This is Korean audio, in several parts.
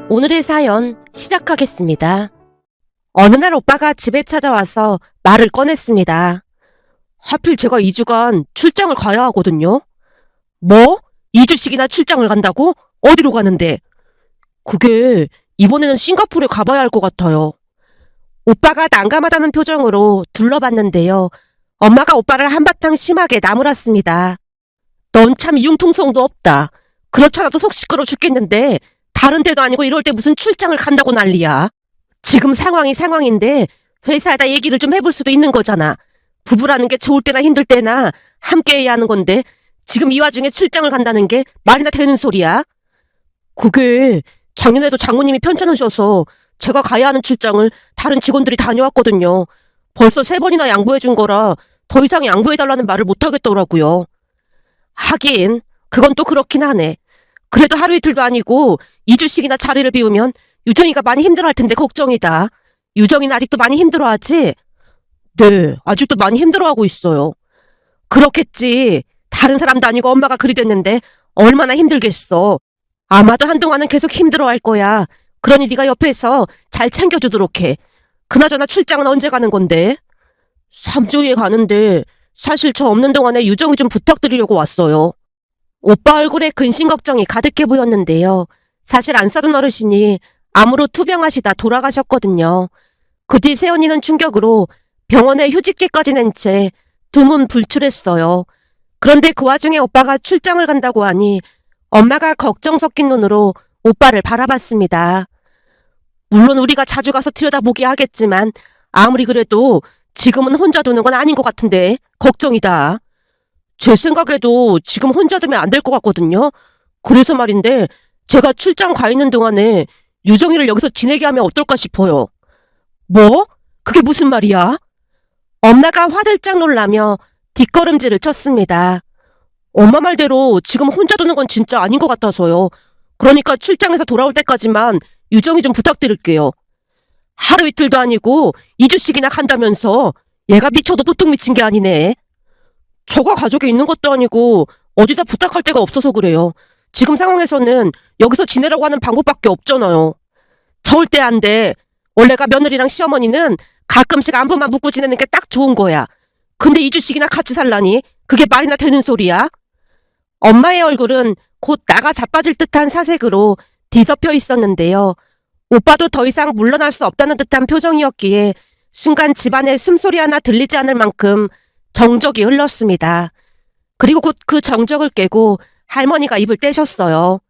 오늘의 사연 시작하겠습니다. 어느 날 오빠가 집에 찾아와서 말을 꺼냈습니다. 하필 제가 2주간 출장을 가야 하거든요. 뭐? 2주씩이나 출장을 간다고? 어디로 가는데? 그게 이번에는 싱가포르에 가봐야 할 것 같아요. 오빠가 난감하다는 표정으로 둘러봤는데요. 엄마가 오빠를 한바탕 심하게 나무랐습니다. 넌 참 융통성도 없다. 그렇잖아도 속 시끄러 죽겠는데 다른 데도 아니고 이럴 때 무슨 출장을 간다고 난리야. 지금 상황이 상황인데 회사에다 얘기를 좀 해볼 수도 있는 거잖아. 부부라는 게 좋을 때나 힘들 때나 함께 해야 하는 건데 지금 이 와중에 출장을 간다는 게 말이나 되는 소리야? 그게 작년에도 장모님이 편찮으셔서 제가 가야 하는 출장을 다른 직원들이 다녀왔거든요. 벌써 3번이나 양보해준 거라 더 이상 양보해달라는 말을 못하겠더라고요. 하긴 그건 또 그렇긴 하네. 그래도 하루 이틀도 아니고 2주씩이나 자리를 비우면 유정이가 많이 힘들어할 텐데 걱정이다. 유정이는 아직도 많이 힘들어하지? 네, 아직도 많이 힘들어하고 있어요. 그렇겠지. 다른 사람도 아니고 엄마가 그리 됐는데 얼마나 힘들겠어. 아마도 한동안은 계속 힘들어할 거야. 그러니 네가 옆에서 잘 챙겨주도록 해. 그나저나 출장은 언제 가는 건데? 3주 후에 가는데 사실 저 없는 동안에 유정이 좀 부탁드리려고 왔어요. 오빠 얼굴에 근심 걱정이 가득해 보였는데요. 사실 안 사둔 어르신이 암으로 투병하시다 돌아가셨거든요. 그 뒤 새언니는 충격으로 병원에 휴직기까지 낸 채 두문 불출했어요. 그런데 그 와중에 오빠가 출장을 간다고 하니 엄마가 걱정 섞인 눈으로 오빠를 바라봤습니다. 물론 우리가 자주 가서 들여다보게 하겠지만 아무리 그래도 지금은 혼자 두는 건 아닌 것 같은데 걱정이다. 제 생각에도 지금 혼자 두면 안 될 것 같거든요. 그래서 말인데 제가 출장 가 있는 동안에 유정이를 여기서 지내게 하면 어떨까 싶어요. 뭐? 그게 무슨 말이야? 엄마가 화들짝 놀라며 뒷걸음질을 쳤습니다. 엄마 말대로 지금 혼자 두는 건 진짜 아닌 것 같아서요. 그러니까 출장에서 돌아올 때까지만 유정이 좀 부탁드릴게요. 하루 이틀도 아니고 2주씩이나 간다면서 얘가 미쳐도 보통 미친 게 아니네. 저가 가족이 있는 것도 아니고 어디다 부탁할 데가 없어서 그래요. 지금 상황에서는 여기서 지내라고 하는 방법밖에 없잖아요. 절대 안 돼. 원래가 며느리랑 시어머니는 가끔씩 안부만 묻고 지내는 게 딱 좋은 거야. 근데 2주씩이나 같이 살라니 그게 말이나 되는 소리야? 엄마의 얼굴은 곧 나가 자빠질 듯한 사색으로 뒤덮여 있었는데요. 오빠도 더 이상 물러날 수 없다는 듯한 표정이었기에 순간 집안에 숨소리 하나 들리지 않을 만큼 정적이 흘렀습니다. 그리고 곧 그 정적을 깨고 할머니가 입을 떼셨어요.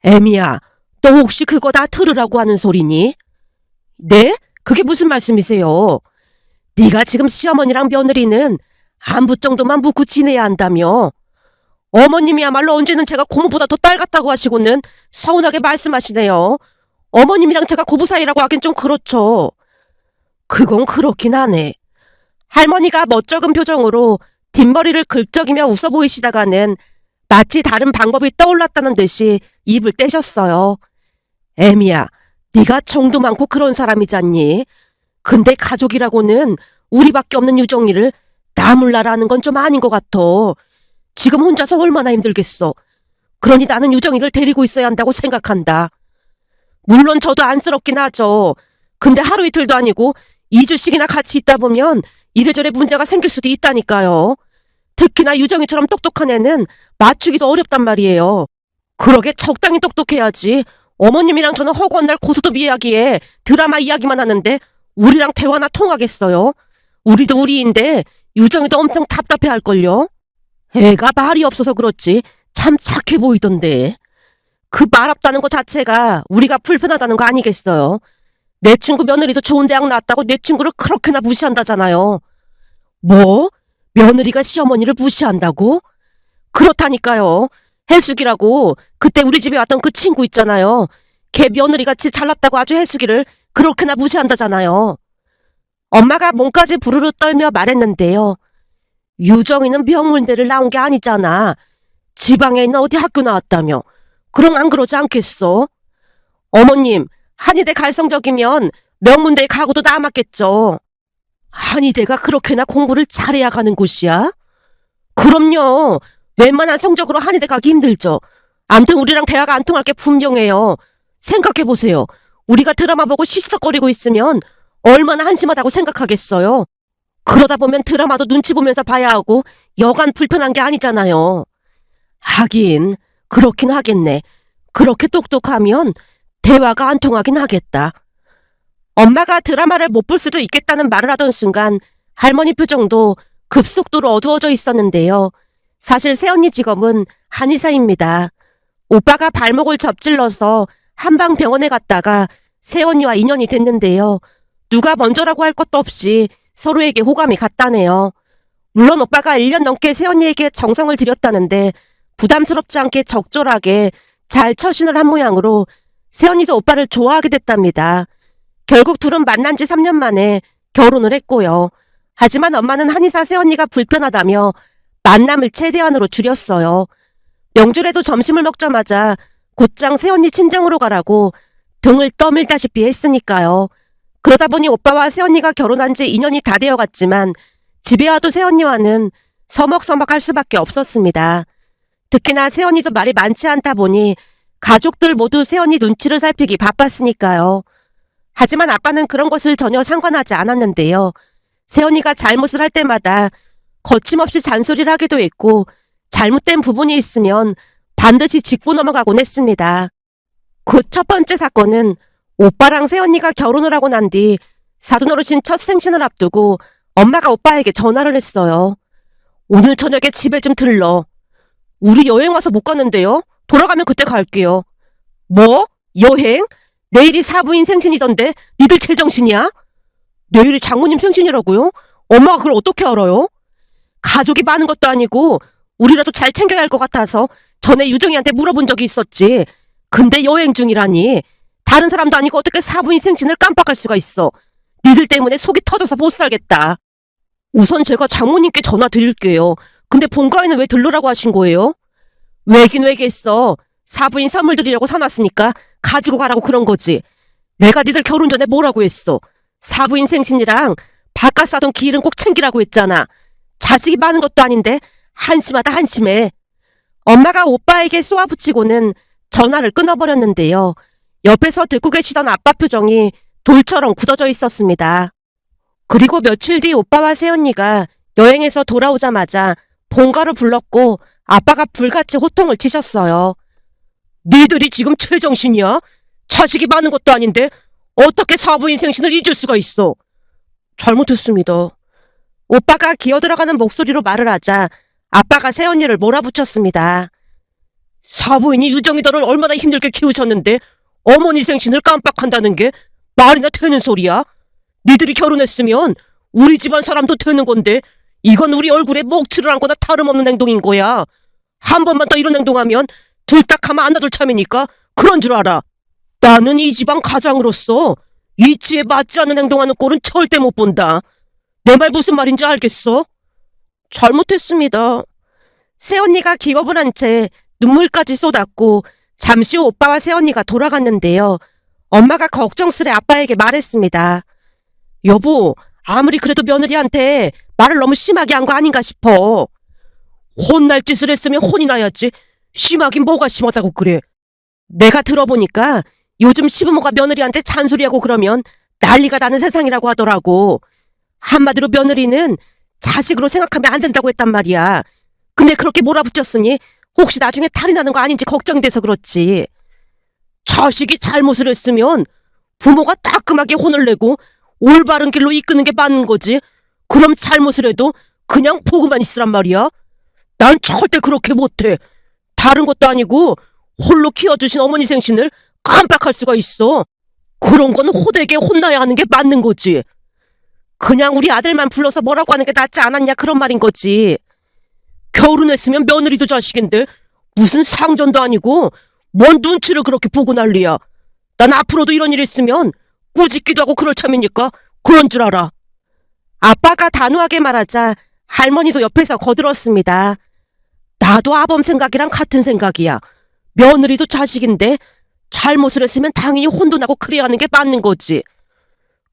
애미야, 너 혹시 그거 다 들으라고 하는 소리니? 네? 그게 무슨 말씀이세요? 네가 지금 시어머니랑 며느리는 안부 정도만 묻고 지내야 한다며. 어머님이야말로 언제는 제가 고모보다 더 딸 같다고 하시고는 서운하게 말씀하시네요. 어머님이랑 제가 고부 사이라고 하긴 좀 그렇죠. 그건 그렇긴 하네. 할머니가 멋쩍은 표정으로 뒷머리를 긁적이며 웃어 보이시다가는 마치 다른 방법이 떠올랐다는 듯이 입을 떼셨어요. 애미야, 네가 정도 많고 그런 사람이잖니. 근데 가족이라고는 우리밖에 없는 유정이를 나 몰라라는 건 좀 아닌 것 같아. 지금 혼자서 얼마나 힘들겠어. 그러니 나는 유정이를 데리고 있어야 한다고 생각한다. 물론 저도 안쓰럽긴 하죠. 근데 하루 이틀도 아니고 2주씩이나 같이 있다 보면 이래저래 문제가 생길 수도 있다니까요. 특히나 유정이처럼 똑똑한 애는 맞추기도 어렵단 말이에요. 그러게 적당히 똑똑해야지. 어머님이랑 저는 허구한 날 고스톱 이야기에 드라마 이야기만 하는데 우리랑 대화나 통하겠어요? 우리도 우리인데 유정이도 엄청 답답해할걸요? 애가 말이 없어서 그렇지 참 착해 보이던데. 그 말 없다는 것 자체가 우리가 불편하다는 거 아니겠어요? 내 친구 며느리도 좋은 대학 나왔다고 내 친구를 그렇게나 무시한다잖아요. 뭐? 며느리가 시어머니를 무시한다고? 그렇다니까요. 해숙이라고 그때 우리 집에 왔던 그 친구 있잖아요. 걔 며느리같이 잘났다고 아주 해숙이를 그렇게나 무시한다잖아요. 엄마가 몸까지 부르르 떨며 말했는데요. 유정이는 명문대를 나온 게 아니잖아. 지방에 있는 어디 학교 나왔다며. 그럼 안 그러지 않겠어? 어머님, 한의대 갈성적이면 명문대에 가고도 남았겠죠. 한의대가 그렇게나 공부를 잘해야 가는 곳이야? 그럼요. 웬만한 성적으로 한의대 가기 힘들죠. 암튼 우리랑 대화가 안 통할 게 분명해요. 생각해보세요. 우리가 드라마 보고 시시덕거리고 있으면 얼마나 한심하다고 생각하겠어요. 그러다 보면 드라마도 눈치 보면서 봐야 하고 여간 불편한 게 아니잖아요. 하긴 그렇긴 하겠네. 그렇게 똑똑하면 대화가 안 통하긴 하겠다. 엄마가 드라마를 못 볼 수도 있겠다는 말을 하던 순간 할머니 표정도 급속도로 어두워져 있었는데요. 사실 새언니 직업은 한의사입니다. 오빠가 발목을 접질러서 한방병원에 갔다가 새언니와 인연이 됐는데요. 누가 먼저라고 할 것도 없이 서로에게 호감이 갔다네요. 물론 오빠가 1년 넘게 새언니에게 정성을 들였다는데 부담스럽지 않게 적절하게 잘 처신을 한 모양으로 새언니도 오빠를 좋아하게 됐답니다. 결국 둘은 만난 지 3년 만에 결혼을 했고요. 하지만 엄마는 한의사 새언니가 불편하다며 만남을 최대한으로 줄였어요. 명절에도 점심을 먹자마자 곧장 새언니 친정으로 가라고 등을 떠밀다시피 했으니까요. 그러다 보니 오빠와 새언니가 결혼한 지 2년이 다 되어갔지만 집에 와도 새언니와는 서먹서먹할 수밖에 없었습니다. 특히나 새언니도 말이 많지 않다 보니 가족들 모두 새언니 눈치를 살피기 바빴으니까요. 하지만 아빠는 그런 것을 전혀 상관하지 않았는데요. 새언니가 잘못을 할 때마다 거침없이 잔소리를 하기도 했고 잘못된 부분이 있으면 반드시 짚고 넘어가곤 했습니다. 그 첫 번째 사건은 오빠랑 새언니가 결혼을 하고 난 뒤 사돈어르신 첫 생신을 앞두고 엄마가 오빠에게 전화를 했어요. 오늘 저녁에 집에 좀 들러. 우리 여행 와서 못 가는데요. 돌아가면 그때 갈게요. 뭐? 여행? 내일이 사부인 생신이던데 니들 제정신이야? 내일이 장모님 생신이라고요? 엄마가 그걸 어떻게 알아요? 가족이 많은 것도 아니고 우리라도 잘 챙겨야 할 것 같아서 전에 유정이한테 물어본 적이 있었지. 근데 여행 중이라니. 다른 사람도 아니고 어떻게 사부인 생신을 깜빡할 수가 있어. 니들 때문에 속이 터져서 못 살겠다. 우선 제가 장모님께 전화 드릴게요. 근데 본가에는 왜 들르라고 하신 거예요? 왜긴 왜겠어. 사부인 선물 드리려고 사놨으니까 가지고 가라고 그런 거지. 내가 니들 결혼 전에 뭐라고 했어. 사부인 생신이랑 바깥 사돈 기일은 꼭 챙기라고 했잖아. 자식이 많은 것도 아닌데 한심하다 한심해. 엄마가 오빠에게 쏘아붙이고는 전화를 끊어버렸는데요. 옆에서 듣고 계시던 아빠 표정이 돌처럼 굳어져 있었습니다. 그리고 며칠 뒤 오빠와 새언니가 여행에서 돌아오자마자 본가로 불렀고 아빠가 불같이 호통을 치셨어요. 니들이 지금 제정신이야? 자식이 많은 것도 아닌데 어떻게 사부인 생신을 잊을 수가 있어? 잘못했습니다. 오빠가 기어들어가는 목소리로 말을 하자 아빠가 새언니를 몰아붙였습니다. 사부인이 유정이들을 얼마나 힘들게 키우셨는데 어머니 생신을 깜빡한다는 게 말이나 되는 소리야? 니들이 결혼했으면 우리 집안 사람도 되는 건데 이건 우리 얼굴에 먹칠을 한 거나 다름없는 행동인 거야. 한 번만 더 이런 행동하면 들딱하면 안 놔둘 참이니까 그런 줄 알아. 나는 이 집안 가장으로서 이치에 맞지 않는 행동하는 꼴은 절대 못 본다. 내 말 무슨 말인지 알겠어? 잘못했습니다. 새언니가 기겁을 한 채 눈물까지 쏟았고 잠시 후 오빠와 새언니가 돌아갔는데요. 엄마가 걱정스레 아빠에게 말했습니다. 여보, 아무리 그래도 며느리한테 말을 너무 심하게 한 거 아닌가 싶어. 혼날 짓을 했으면 혼이 나야지. 심하긴 뭐가 심하다고 그래. 내가 들어보니까 요즘 시부모가 며느리한테 잔소리하고 그러면 난리가 나는 세상이라고 하더라고. 한마디로 며느리는 자식으로 생각하면 안 된다고 했단 말이야. 근데 그렇게 몰아붙였으니 혹시 나중에 탈이 나는 거 아닌지 걱정이 돼서 그렇지. 자식이 잘못을 했으면 부모가 따끔하게 혼을 내고 올바른 길로 이끄는 게 맞는 거지. 그럼 잘못을 해도 그냥 보고만 있으란 말이야. 난 절대 그렇게 못해. 다른 것도 아니고 홀로 키워주신 어머니 생신을 깜빡할 수가 있어. 그런 건 호되게 혼나야 하는 게 맞는 거지. 그냥 우리 아들만 불러서 뭐라고 하는 게 낫지 않았냐 그런 말인 거지. 결혼했으면 며느리도 자식인데 무슨 상전도 아니고 뭔 눈치를 그렇게 보고 난리야. 난 앞으로도 이런 일 있으면 꾸짖기도 하고 그럴 참이니까 그런 줄 알아. 아빠가 단호하게 말하자 할머니도 옆에서 거들었습니다. 나도 아범 생각이랑 같은 생각이야. 며느리도 자식인데 잘못을 했으면 당연히 혼도 나고 그래야 하는 게 맞는 거지.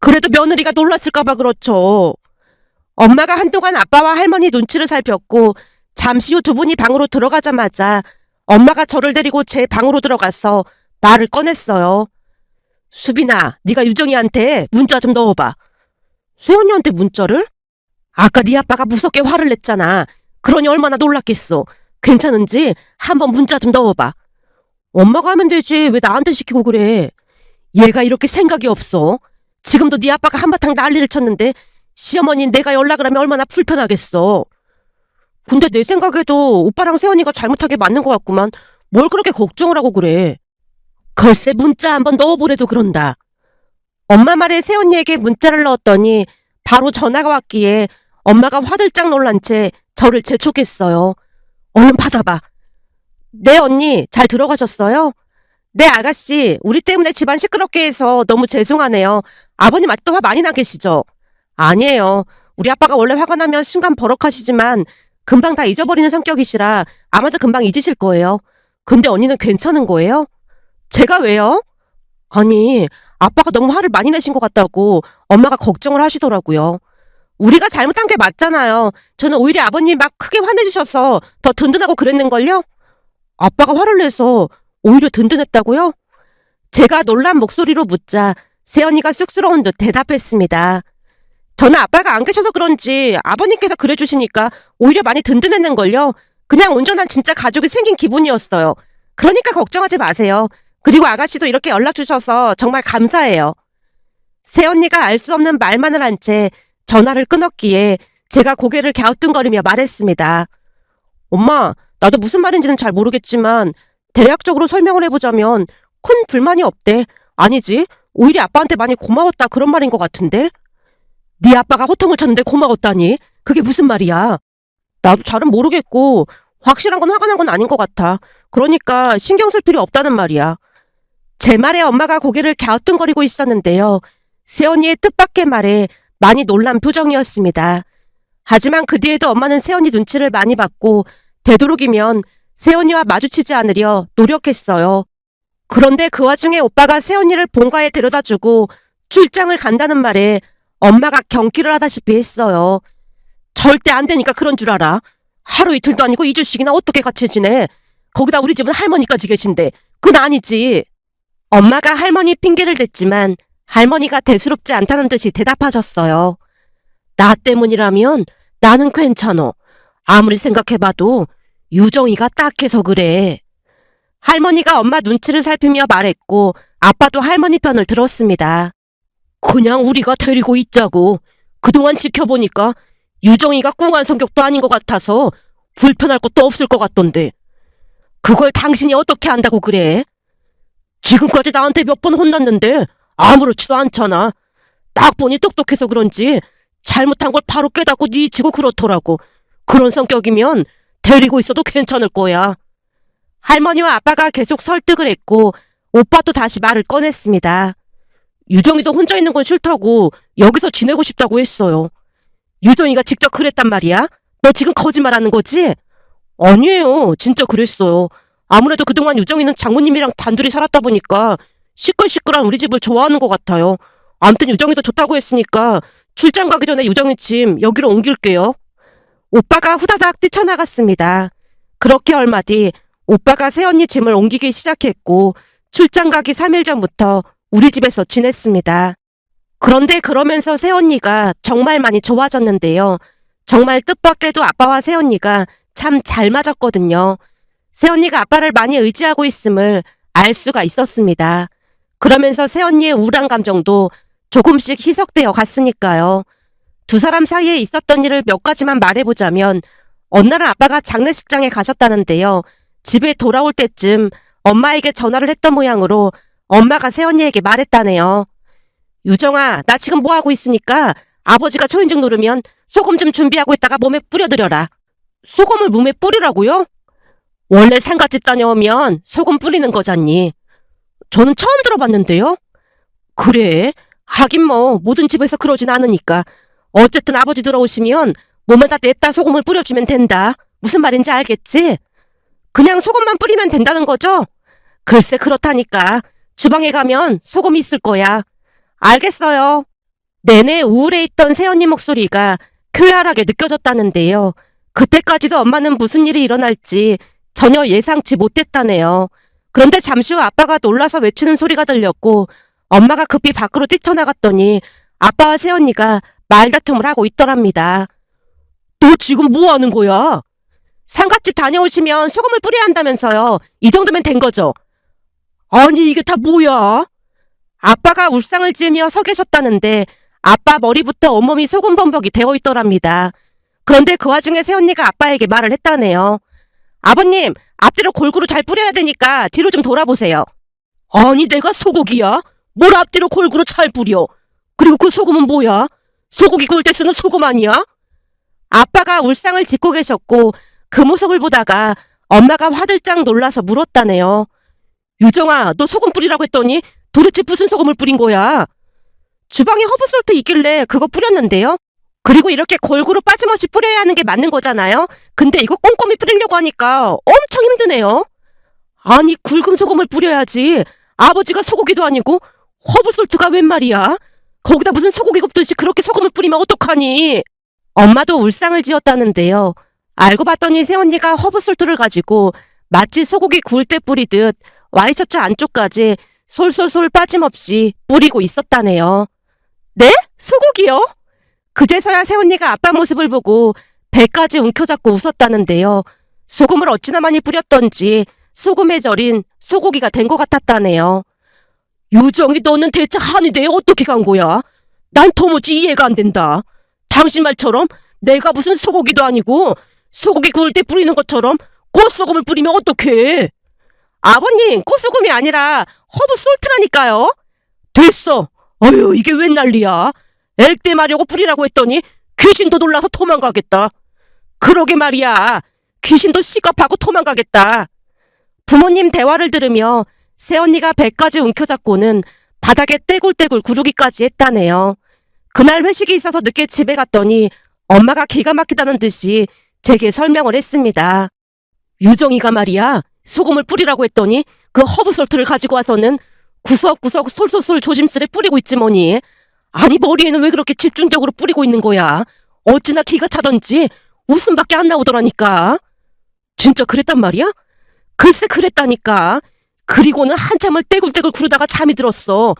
그래도 며느리가 놀랐을까봐 그렇죠. 엄마가 한동안 아빠와 할머니 눈치를 살폈고 잠시 후 두 분이 방으로 들어가자마자 엄마가 저를 데리고 제 방으로 들어가서 말을 꺼냈어요. 수빈아, 네가 유정이한테 문자 좀 넣어봐. 세연이한테 문자를? 아까 네 아빠가 무섭게 화를 냈잖아. 그러니 얼마나 놀랐겠어. 괜찮은지 한번 문자 좀 넣어봐. 엄마가 하면 되지. 왜 나한테 시키고 그래. 얘가 이렇게 생각이 없어. 지금도 네 아빠가 한바탕 난리를 쳤는데 시어머니 내가 연락을 하면 얼마나 불편하겠어. 근데 내 생각에도 오빠랑 세연이가 잘못한 게 맞는 것 같구만. 뭘 그렇게 걱정을 하고 그래. 글쎄 문자 한번 넣어보래도 그런다. 엄마 말에 세연이에게 문자를 넣었더니 바로 전화가 왔기에 엄마가 화들짝 놀란 채 저를 재촉했어요. 얼른 받아봐. 네 언니, 잘 들어가셨어요? 네 아가씨, 우리 때문에 집안 시끄럽게 해서 너무 죄송하네요. 아버님 아직도 화 많이 나 계시죠? 아니에요. 우리 아빠가 원래 화가 나면 순간 버럭하시지만 금방 다 잊어버리는 성격이시라 아마도 금방 잊으실 거예요. 근데 언니는 괜찮은 거예요? 제가 왜요? 아니, 아빠가 너무 화를 많이 내신 것 같다고 엄마가 걱정을 하시더라고요. 우리가 잘못한 게 맞잖아요. 저는 오히려 아버님이 막 크게 화내주셔서 더 든든하고 그랬는걸요? 아빠가 화를 내서 오히려 든든했다고요? 제가 놀란 목소리로 묻자 세연이가 쑥스러운 듯 대답했습니다. 저는 아빠가 안 계셔서 그런지 아버님께서 그래주시니까 오히려 많이 든든했는걸요. 그냥 온전한 진짜 가족이 생긴 기분이었어요. 그러니까 걱정하지 마세요. 그리고 아가씨도 이렇게 연락 주셔서 정말 감사해요. 새언니가 알 수 없는 말만을 한 채 전화를 끊었기에 제가 고개를 갸우뚱거리며 말했습니다. 엄마, 나도 무슨 말인지는 잘 모르겠지만 대략적으로 설명을 해보자면 큰 불만이 없대. 아니지, 오히려 아빠한테 많이 고마웠다 그런 말인 것 같은데? 네 아빠가 호통을 쳤는데 고마웠다니? 그게 무슨 말이야? 나도 잘은 모르겠고 확실한 건 화가 난 건 아닌 것 같아. 그러니까 신경 쓸 필요 없다는 말이야. 제 말에 엄마가 고개를 갸우뚱거리고 있었는데요. 새언니의 뜻밖의 말에 많이 놀란 표정이었습니다. 하지만 그 뒤에도 엄마는 새언니 눈치를 많이 받고 되도록이면 새언니와 마주치지 않으려 노력했어요. 그런데 그 와중에 오빠가 새언니를 본가에 데려다주고 출장을 간다는 말에 엄마가 경기를 하다시피 했어요. 절대 안 되니까 그런 줄 알아. 하루 이틀도 아니고 2주씩이나 어떻게 같이 지내. 거기다 우리 집은 할머니까지 계신데 그건 아니지. 엄마가 할머니 핑계를 댔지만 할머니가 대수롭지 않다는 듯이 대답하셨어요. 나 때문이라면 나는 괜찮어. 아무리 생각해봐도 유정이가 딱해서 그래. 할머니가 엄마 눈치를 살피며 말했고 아빠도 할머니 편을 들었습니다. 그냥 우리가 데리고 있자고. 그동안 지켜보니까 유정이가 꿍한 성격도 아닌 것 같아서 불편할 것도 없을 것 같던데. 그걸 당신이 어떻게 안다고 그래? 지금까지 나한테 몇 번 혼났는데 아무렇지도 않잖아. 딱 보니 똑똑해서 그런지 잘못한 걸 바로 깨닫고 뉘치고 그렇더라고. 그런 성격이면 데리고 있어도 괜찮을 거야. 할머니와 아빠가 계속 설득을 했고 오빠도 다시 말을 꺼냈습니다. 유정이도 혼자 있는 건 싫다고 여기서 지내고 싶다고 했어요. 유정이가 직접 그랬단 말이야? 너 지금 거짓말하는 거지? 아니에요. 진짜 그랬어요. 아무래도 그동안 유정이는 장모님이랑 단둘이 살았다 보니까 시끌시끌한 우리 집을 좋아하는 것 같아요. 아무튼 유정이도 좋다고 했으니까 출장 가기 전에 유정이 짐 여기로 옮길게요. 오빠가 후다닥 뛰쳐나갔습니다. 그렇게 얼마 뒤 오빠가 새언니 짐을 옮기기 시작했고 출장 가기 3일 전부터 우리 집에서 지냈습니다. 그런데 그러면서 새언니가 정말 많이 좋아졌는데요. 정말 뜻밖에도 아빠와 새언니가 참 잘 맞았거든요. 새언니가 아빠를 많이 의지하고 있음을 알 수가 있었습니다. 그러면서 새언니의 우울한 감정도 조금씩 희석되어 갔으니까요. 두 사람 사이에 있었던 일을 몇 가지만 말해보자면 어느 날 아빠가 장례식장에 가셨다는데요. 집에 돌아올 때쯤 엄마에게 전화를 했던 모양으로 엄마가 새언니에게 말했다네요. 유정아, 나 지금 뭐하고 있으니까 아버지가 초인종 누르면 소금 좀 준비하고 있다가 몸에 뿌려드려라. 소금을 몸에 뿌리라고요? 원래 상갓집 다녀오면 소금 뿌리는 거잖니. 저는 처음 들어봤는데요. 그래? 하긴 뭐 모든 집에서 그러진 않으니까. 어쨌든 아버지 들어오시면 몸에다 냅다 소금을 뿌려주면 된다. 무슨 말인지 알겠지? 그냥 소금만 뿌리면 된다는 거죠? 글쎄 그렇다니까. 주방에 가면 소금이 있을 거야. 알겠어요. 내내 우울해 있던 새언니 목소리가 쾌활하게 느껴졌다는데요. 그때까지도 엄마는 무슨 일이 일어날지 전혀 예상치 못했다네요. 그런데 잠시 후 아빠가 놀라서 외치는 소리가 들렸고 엄마가 급히 밖으로 뛰쳐나갔더니 아빠와 새언니가 말다툼을 하고 있더랍니다. 너 지금 뭐 하는 거야? 상갓집 다녀오시면 소금을 뿌려야 한다면서요. 이 정도면 된 거죠. 아니 이게 다 뭐야? 아빠가 울상을 지으며 서 계셨다는데 아빠 머리부터 온몸이 소금 범벅이 되어 있더랍니다. 그런데 그 와중에 새언니가 아빠에게 말을 했다네요. 아버님, 앞뒤로 골고루 잘 뿌려야 되니까 뒤로 좀 돌아보세요. 아니 내가 소고기야? 뭘 앞뒤로 골고루 잘 뿌려? 그리고 그 소금은 뭐야? 소고기 구울 때 쓰는 소금 아니야? 아빠가 울상을 짓고 계셨고 그 모습을 보다가 엄마가 화들짝 놀라서 물었다네요. 유정아, 너 소금 뿌리라고 했더니 도대체 무슨 소금을 뿌린 거야? 주방에 허브솔트 있길래 그거 뿌렸는데요. 그리고 이렇게 골고루 빠짐없이 뿌려야 하는 게 맞는 거잖아요. 근데 이거 꼼꼼히 뿌리려고 하니까 엄청 힘드네요. 아니 굵은 소금을 뿌려야지. 아버지가 소고기도 아니고 허브솔트가 웬 말이야? 거기다 무슨 소고기 굽듯이 그렇게 소금을 뿌리면 어떡하니? 엄마도 울상을 지었다는데요. 알고 봤더니 새언니가 허브솔트를 가지고 마치 소고기 구울 때 뿌리듯 와이셔츠 안쪽까지 솔솔솔 빠짐없이 뿌리고 있었다네요. 네? 소고기요? 그제서야 새언니가 아빠 모습을 보고 배까지 움켜잡고 웃었다는데요. 소금을 어찌나 많이 뿌렸던지 소금에 절인 소고기가 된 것 같았다네요. 유정이 너는 대체 한이 내에 어떻게 간 거야? 난 도무지 이해가 안 된다. 당신 말처럼 내가 무슨 소고기도 아니고 소고기 구울 때 뿌리는 것처럼 꽃소금을 뿌리면 어떡해? 아버님, 꽃소금이 아니라 허브솔트라니까요. 됐어. 어휴, 이게 웬 난리야. 액대 마려고 뿌리라고 했더니 귀신도 놀라서 도망가겠다. 그러게 말이야. 귀신도 시겁하고 도망가겠다. 부모님 대화를 들으며 새언니가 배까지 움켜잡고는 바닥에 떼굴떼굴 구르기까지 했다네요. 그날 회식이 있어서 늦게 집에 갔더니 엄마가 기가 막히다는 듯이 제게 설명을 했습니다. 유정이가 말이야. 소금을 뿌리라고 했더니 그 허브솔트를 가지고 와서는 구석구석 솔솔솔 조심스레 뿌리고 있지 뭐니. 아니 머리에는 왜 그렇게 집중적으로 뿌리고 있는 거야? 어찌나 기가 차던지 웃음밖에 안 나오더라니까. 진짜 그랬단 말이야? 글쎄 그랬다니까. 그리고는 한참을 떼굴떼굴 구르다가 잠이 들었어.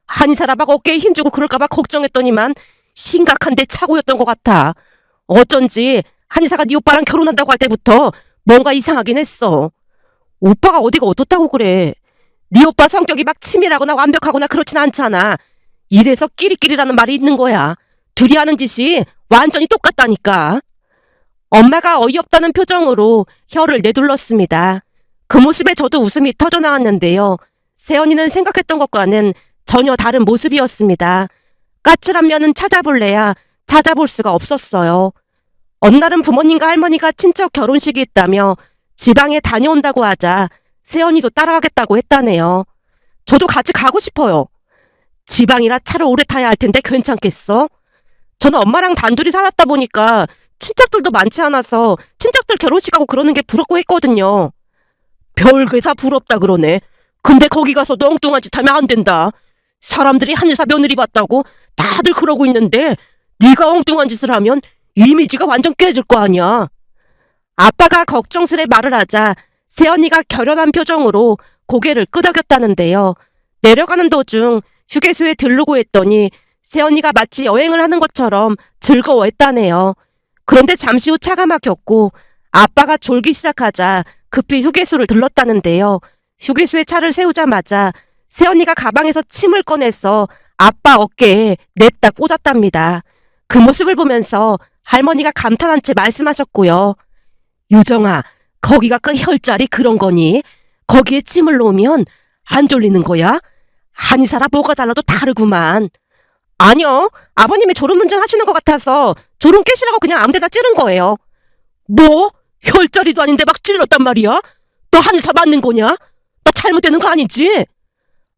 한의사라 막 어깨에 힘주고 그럴까봐 걱정했더니만 심각한데 착오였던 것 같아. 어쩐지 한의사가 네 오빠랑 결혼한다고 할 때부터 뭔가 이상하긴 했어. 오빠가 어디가 어떻다고 그래. 네 오빠 성격이 막 치밀하거나 완벽하거나 그렇진 않잖아. 이래서 끼리끼리라는 말이 있는 거야. 둘이 하는 짓이 완전히 똑같다니까. 엄마가 어이없다는 표정으로 혀를 내둘렀습니다. 그 모습에 저도 웃음이 터져나왔는데요. 새언니는 생각했던 것과는 전혀 다른 모습이었습니다. 까칠한 면은 찾아볼래야 찾아볼 수가 없었어요. 어느 날은 부모님과 할머니가 친척 결혼식이 있다며 지방에 다녀온다고 하자 새언니도 따라가겠다고 했다네요. 저도 같이 가고 싶어요. 지방이라 차를 오래 타야 할 텐데 괜찮겠어? 저는 엄마랑 단둘이 살았다 보니까 친척들도 많지 않아서 친척들 결혼식하고 그러는 게 부럽고 했거든요. 별게 다 부럽다 그러네. 근데 거기 가서도 엉뚱한 짓 하면 안 된다. 사람들이 한의사 며느리 봤다고 다들 그러고 있는데 네가 엉뚱한 짓을 하면 이미지가 완전 깨질 거 아니야. 아빠가 걱정스레 말을 하자 새언니가 결연한 표정으로 고개를 끄덕였다는데요. 내려가는 도중 휴게소에 들르고 했더니 새언니가 마치 여행을 하는 것처럼 즐거워했다네요. 그런데 잠시 후 차가 막혔고 아빠가 졸기 시작하자 급히 휴게소를 들렀다는데요. 휴게소에 차를 세우자마자 새언니가 가방에서 침을 꺼내서 아빠 어깨에 냅다 꽂았답니다. 그 모습을 보면서 할머니가 감탄한 채 말씀하셨고요. 유정아, 거기가 그 혈자리 그런 거니? 거기에 침을 놓으면 안 졸리는 거야? 한의사라 뭐가 달라도 다르구만. 아니요, 아버님이 졸음운전 하시는 것 같아서 졸음 깨시라고 그냥 아무데나 찌른 거예요. 뭐? 혈자리도 아닌데 막 찔렀단 말이야? 너 한의사 맞는 거냐? 나 잘못되는 거 아니지?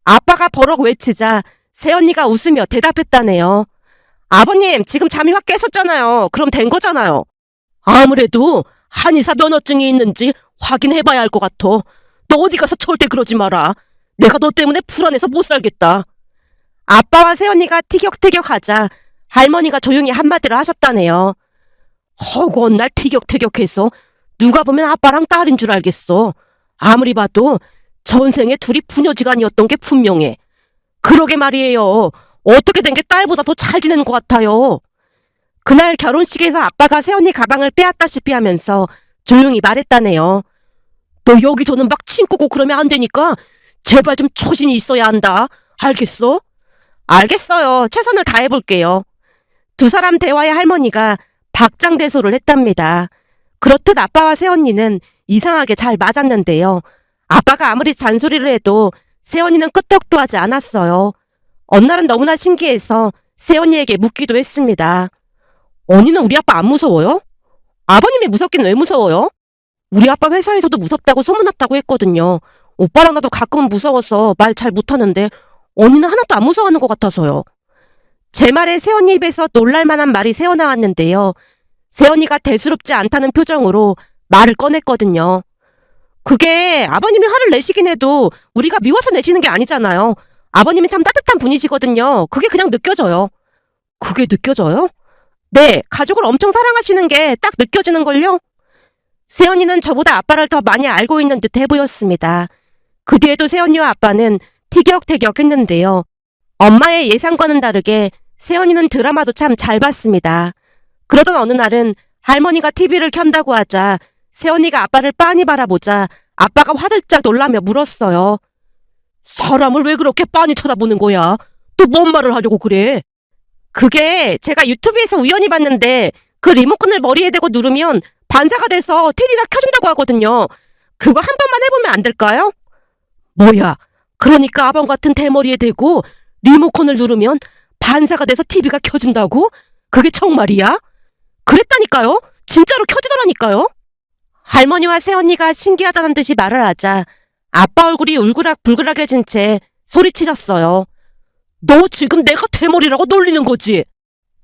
아빠가 버럭 외치자 새언니가 웃으며 대답했다네요. 아버님, 지금 잠이 확 깨셨잖아요. 그럼 된 거잖아요. 아무래도 한의사 면허증이 있는지 확인해봐야 할 것 같아. 너 어디 가서 절대 그러지 마라. 내가 너 때문에 불안해서 못 살겠다. 아빠와 새언니가 티격태격하자 할머니가 조용히 한마디를 하셨다네요. 허구한 날 티격태격해서 누가 보면 아빠랑 딸인 줄 알겠어. 아무리 봐도 전생에 둘이 부녀지간이었던 게 분명해. 그러게 말이에요. 어떻게 된 게 딸보다 더 잘 지내는 것 같아요. 그날 결혼식에서 아빠가 새언니 가방을 빼앗다시피 하면서 조용히 말했다네요. 너 여기서는 막 침꼬고 그러면 안 되니까 제발 좀 초신이 있어야 한다. 알겠어? 알겠어요. 최선을 다해볼게요. 두 사람 대화에 할머니가 박장대소를 했답니다. 그렇듯 아빠와 새언니는 이상하게 잘 맞았는데요. 아빠가 아무리 잔소리를 해도 새언니는 끄떡도 하지 않았어요. 어느 날은 너무나 신기해서 새언니에게 묻기도 했습니다. 언니는 우리 아빠 안 무서워요? 아버님이 무섭긴 왜 무서워요? 우리 아빠 회사에서도 무섭다고 소문났다고 했거든요. 오빠랑 나도 가끔은 무서워서 말 잘 못하는데 언니는 하나도 안 무서워하는 것 같아서요. 제 말에 새언니 입에서 놀랄만한 말이 새어나왔는데요. 새언니가 대수롭지 않다는 표정으로 말을 꺼냈거든요. 그게 아버님이 화를 내시긴 해도 우리가 미워서 내시는 게 아니잖아요. 아버님이 참 따뜻한 분이시거든요. 그게 그냥 느껴져요. 그게 느껴져요? 네, 가족을 엄청 사랑하시는 게 딱 느껴지는걸요? 새언니는 저보다 아빠를 더 많이 알고 있는 듯 해보였습니다. 그 뒤에도 새언니와 아빠는 티격태격했는데요. 엄마의 예상과는 다르게 새언니는 드라마도 참 잘 봤습니다. 그러던 어느 날은 할머니가 TV를 켠다고 하자 새언니가 아빠를 빤히 바라보자 아빠가 화들짝 놀라며 물었어요. 사람을 왜 그렇게 빤히 쳐다보는 거야? 또 뭔 말을 하려고 그래? 그게 제가 유튜브에서 우연히 봤는데 그 리모컨을 머리에 대고 누르면 반사가 돼서 TV가 켜진다고 하거든요. 그거 한 번만 해보면 안 될까요? 뭐야? 그러니까 아범 같은 대머리에 대고 리모컨을 누르면 반사가 돼서 TV가 켜진다고? 그게 정말이야? 그랬다니까요? 진짜로 켜지더라니까요? 할머니와 새언니가 신기하다는 듯이 말을 하자 아빠 얼굴이 울그락불그락해진 채 소리치셨어요. 너 지금 내가 대머리라고 놀리는 거지?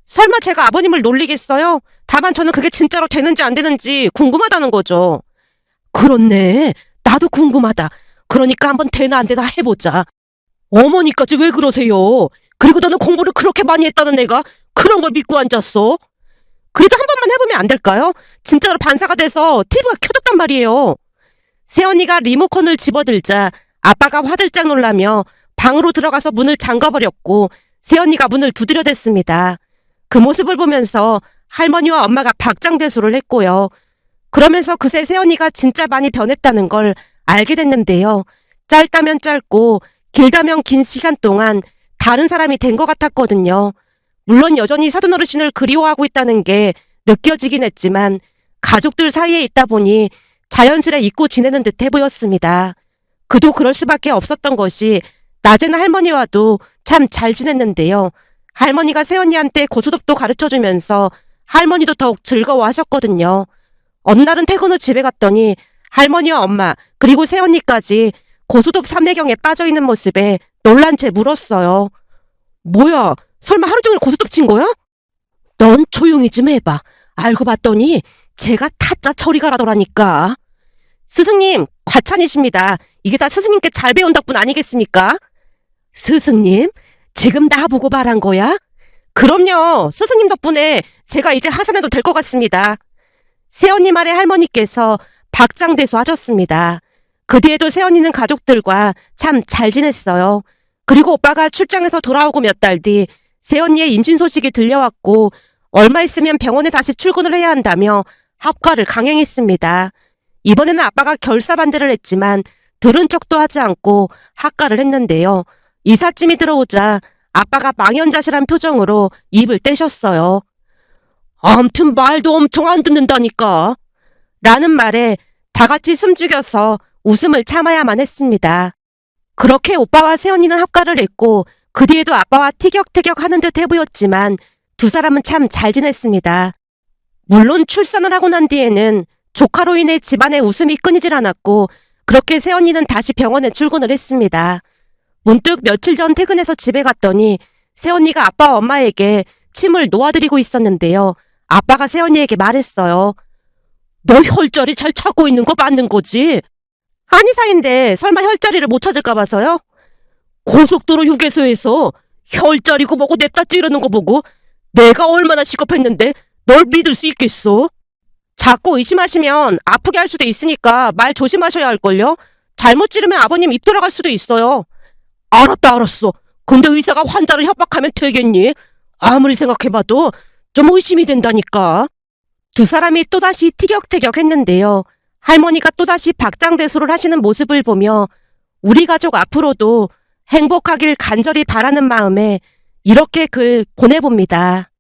설마 제가 아버님을 놀리겠어요? 다만 저는 그게 진짜로 되는지 안 되는지 궁금하다는 거죠. 그렇네. 나도 궁금하다. 그러니까 한번 되나 안 되나 해보자. 어머니까지 왜 그러세요? 그리고 너는 공부를 그렇게 많이 했다는 애가 그런 걸 믿고 앉았어? 그래도 한 번만 해보면 안 될까요? 진짜로 반사가 돼서 TV가 켜졌단 말이에요. 새언니가 리모컨을 집어들자 아빠가 화들짝 놀라며 방으로 들어가서 문을 잠가버렸고 새언니가 문을 두드려댔습니다. 그 모습을 보면서 할머니와 엄마가 박장대소를 했고요. 그러면서 그새 새언니가 진짜 많이 변했다는 걸 알게 됐는데요. 짧다면 짧고 길다면 긴 시간 동안 다른 사람이 된 것 같았거든요. 물론 여전히 사돈어르신을 그리워하고 있다는 게 느껴지긴 했지만 가족들 사이에 있다 보니 자연스레 잊고 지내는 듯해 보였습니다. 그도 그럴 수밖에 없었던 것이 낮에는 할머니와도 참 잘 지냈는데요. 할머니가 새언니한테 고스톱도 가르쳐주면서 할머니도 더욱 즐거워하셨거든요. 어느 날은 퇴근 후 집에 갔더니 할머니와 엄마 그리고 새언니까지 고스톱 삼매경에 빠져있는 모습에 놀란 채 물었어요. 뭐야, 설마 하루 종일 고스톱 친 거야? 넌 조용히 좀 해봐. 알고 봤더니 제가 타짜 처리가라더라니까. 스승님, 과찬이십니다. 이게 다 스승님께 잘 배운 덕분 아니겠습니까? 스승님? 지금 나보고 말한 거야? 그럼요. 스승님 덕분에 제가 이제 하산해도 될 것 같습니다. 새언니 말에 할머니께서 박장대소 하셨습니다. 그 뒤에도 새언니는 가족들과 참 잘 지냈어요. 그리고 오빠가 출장에서 돌아오고 몇 달 뒤 새언니의 임신 소식이 들려왔고 얼마 있으면 병원에 다시 출근을 해야 한다며 합가를 강행했습니다. 이번에는 아빠가 결사반대를 했지만 들은 척도 하지 않고 합가를 했는데요. 이삿짐이 들어오자 아빠가 망연자실한 표정으로 입을 떼셨어요. 암튼 말도 엄청 안 듣는다니까. 라는 말에 다 같이 숨죽여서 웃음을 참아야만 했습니다. 그렇게 오빠와 새언니는 합가를 했고 그 뒤에도 아빠와 티격태격 하는 듯 해보였지만 두 사람은 참 잘 지냈습니다. 물론 출산을 하고 난 뒤에는 조카로 인해 집안의 웃음이 끊이질 않았고 그렇게 새언니는 다시 병원에 출근을 했습니다. 문득 며칠 전 퇴근해서 집에 갔더니 새언니가 아빠와 엄마에게 침을 놓아드리고 있었는데요. 아빠가 새언니에게 말했어요. 너 혈자리 잘 찾고 있는 거 맞는 거지? 한의사인데 설마 혈자리를 못 찾을까 봐서요? 고속도로 휴게소에서 혈자리고 뭐고 냅다 찌르는 거 보고 내가 얼마나 시겁했는데 널 믿을 수 있겠어? 자꾸 의심하시면 아프게 할 수도 있으니까 말 조심하셔야 할걸요? 잘못 찌르면 아버님 입 돌아갈 수도 있어요. 알았다, 알았어. 근데 의사가 환자를 협박하면 되겠니? 아무리 생각해봐도 좀 의심이 된다니까. 두 사람이 또다시 티격태격했는데요. 할머니가 또다시 박장대소를 하시는 모습을 보며 우리 가족 앞으로도 행복하길 간절히 바라는 마음에 이렇게 글 보내봅니다.